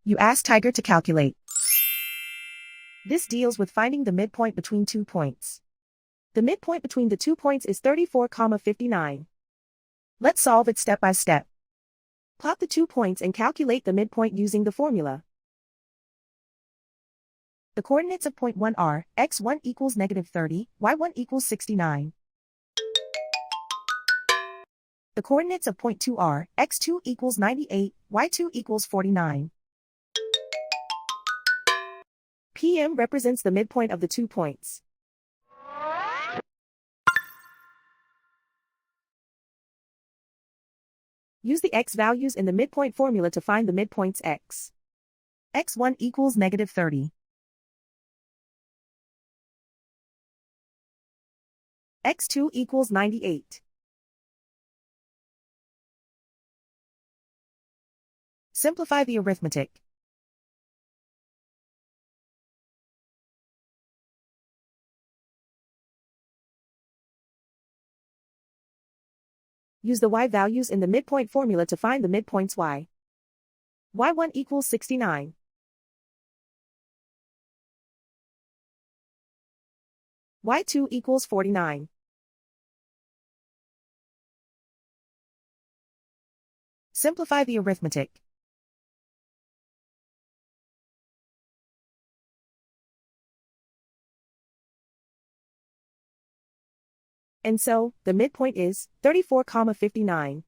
You ask Tiger to calculate. This deals with finding the midpoint between 2 points. The midpoint between the 2 points is 34,59. Let's solve it step by step. Plot the 2 points and calculate the midpoint using the formula. The coordinates of point 1 are x1 equals -30, y1 equals 69. The coordinates of point 2 are x2 equals 98, y2 equals 49. PM represents the midpoint of the 2 points. Use the x values in the midpoint formula to find the midpoints x. x1 equals -30. x2 equals 98. Simplify the arithmetic. Use the y values in the midpoint formula to find the midpoints y. y1 equals 69. y2 equals 49. Simplify the arithmetic. And so, the midpoint is 34,59.